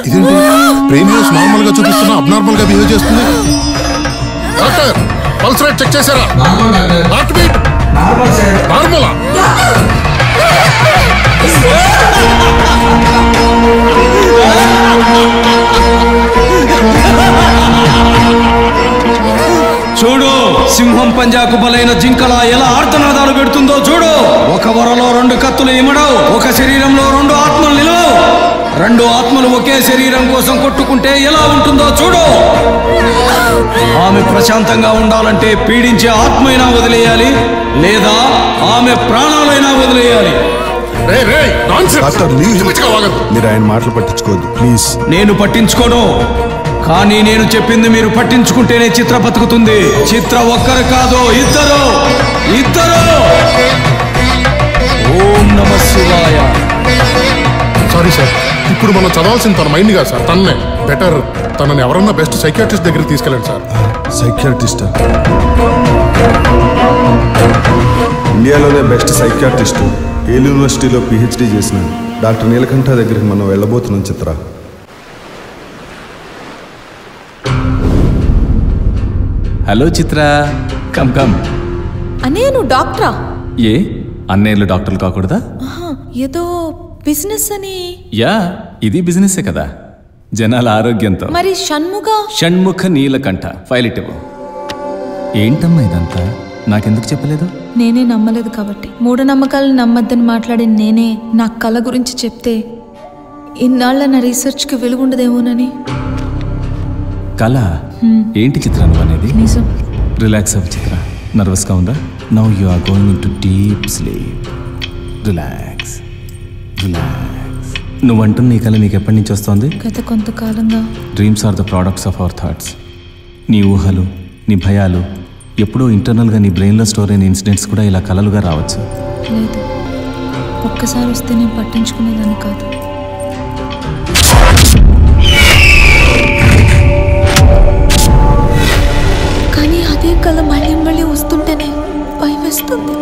ఇదేంటి ప్రేమియోస్ నార్మల్ గా చూపిస్తున్నా అబ్నార్మల్ గా బిహేవ్ చేస్తుంది. డాక్టర్ పల్స్ రేట్ చెక్ చేశారా? హార్ట్ బీట్ నార్మలా? చూడు, సింహం పంజాకు బలైన జింకలా ఎలా ఆర్తనాదాలు పెడుతుందో చూడు. ఒక వరలో 2 కత్తులు ఇమడవు, ఒక శరీరంలో 2 ఆత్మలు నిలవు. 2 ఆత్మలు ఒకే శరీరం కోసం కొట్టుకుంటే ఎలా ఉంటుందో చూడు. ఆమె ప్రశాంతంగా ఉండాలంటే పీడించే ఆత్మైనా వదిలేయాలి, లేదా ఆమె ప్రాణాలైనా వదిలేయాలి. మీరు ఆయన మాటలు పట్టించుకోవద్దు ప్లీజ్. నేను పట్టించుకోను, కానీ నేను చెప్పింది మీరు పట్టించుకుంటేనే చిత్ర బతుకుతుంది. చిత్ర ఒక్కరు కాదు, ఇద్దరు. ఓం నమః శివాయ. సారీ సార్, ఇప్పుడు మనం చదవాల్సిన తన మైండ్ కాదు సార్, తన్నే. బెటర్ తనని ఎవరన్నా బెస్ట్ సైకియాట్రిస్ట్ దగ్గరికి తీసుకెళ్ళండి సార్. సైకియాట్రిస్టా? ఇండియాలోనే బెస్ట్ సైకియాట్రిస్టు, ఏల్ యూనివర్సిటీలో పిహెచ్డి చేసిన డాక్టర్ నీలకంఠ దగ్గరికి మనం వెళ్ళబోతున్నాం చిత్ర. హలో చిత్ర, కమ్ కమ్. అన్నయ్య నువ్వు డాక్టరా? ఏ అన్నయ్యలు డాక్టర్లు కాకూడదా? ఏదో బిజినెస్ అని. యా, ఇది బిజినెస్సే కదా, జనాల ఆరోగ్యంతో. మరి షణ్ముఖ నీలకంఠ. ఫైల్ ఇవ్వు. ఏంటమ్మా ఇదంతా, నాకెందుకు చెప్పలేదు? నేనే నమ్మలేదు కాబట్టి. మూఢనమ్మకాలను నమ్మద్దని మాట్లాడిన నేనే నా కళ గురించి చెప్తే ఇన్నాళ్ళ నా రీసెర్చ్కి వెలుగుండదేమోనని. కళ ఏంటి చిత్ర నువ్వు అనేది? నిజం. రిలాక్స్ అవ్వు చిత్ర. నర్వస్గా ఉందా? Now you are going into deep sleep. Relax. నువ్వంటున్న నీ కళ నీకు ఎప్పటి నుంచి వస్తుంది? గత కొంతకాలంగా. Dreams are the products of our thoughts. నీ ఊహలు, నీ భయాలు ఎప్పుడో ఇంటర్నల్గా నీ బ్రెయిన్లో స్టోర్ అయిన ఇన్సిడెంట్స్ కూడా ఇలా కలలుగా రావచ్చు. లేదు, ఒక్కసారి వస్తే నేను పట్టించుకునేదాన్ని కాదు. కానీ అదే కళ మళ్ళీ మళ్ళీ వస్తుంటేనే భయం వేస్తుంది.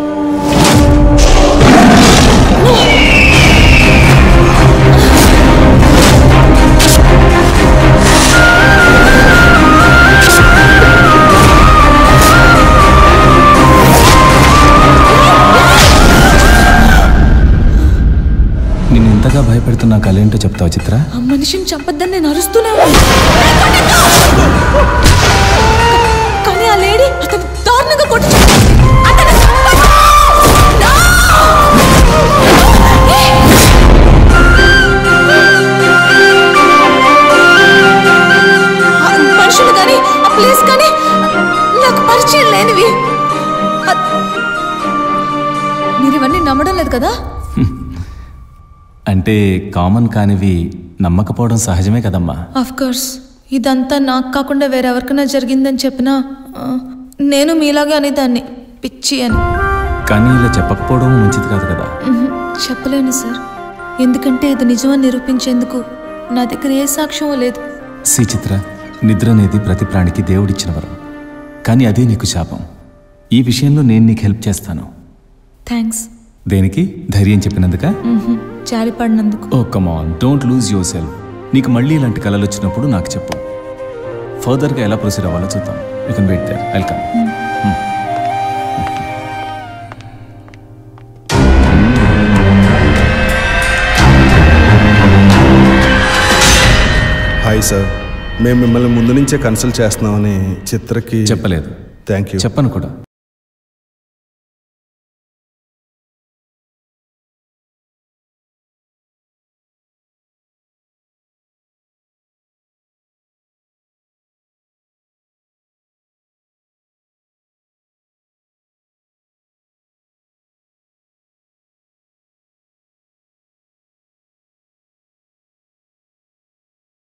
నిన్ను ఇంతగా భయపెడుతున్న కళ ఏంటో చెప్తావు చిత్ర? ఆ మనిషిని చంపద్దని నేను అరుస్తూనే ఉన్నాను. కానీ ఆ లేడీ అతను దారుణంగా కొట్టి మనుషులు కానీ ఆ ప్లేస్ కానీ నాకు పరిచయం లేనివి. మీరు ఇవన్నీ నమ్మడం లేదు కదా? అంటే కామన్ కానివి నమ్మకపోవడం సహజమే కదమ్మా. ఆఫ్ కోర్స్ ఇదంతా నాకు కాకుండా వేరెవరికైనా జరిగిందని చెప్పినా నేను మీలాగే అనేదాన్ని, పిచ్చి అని. కానీ ఇలా చెప్పకపోవడం మంచిది కాదు కదా. చెప్పలేను సార్, ఎందుకంటే ఇది నిజమని నిరూపించేందుకు నా దగ్గర ఏ సాక్ష్యం లేదు. సి చిత్ర, నిద్ర అనేది ప్రతి ప్రాణికి దేవుడిచ్చిన వరం, కానీ అదే నీకు శాపం. ఈ విషయంలో నేను నీకు హెల్ప్ చేస్తాను. థ్యాంక్స్. దేనికి? ధైర్యం చెప్పినందుక? జాలిపడినందుకు. Oh come on, don't lose yourself. నీకు మళ్ళీ ఇలాంటి కళలు వచ్చినప్పుడు నాకు చెప్పు. ఫర్దర్గా ఎలా ప్రొసీడ్ అవ్వాలో చూద్దాం. You can wait there, I'll come. Hi sir, మేము మిమ్మల్ని ముందు నుంచే కన్సల్ట్ చేస్తున్నామని చిత్రకి చెప్పలేదు. Thank you. చెప్పను కూడా.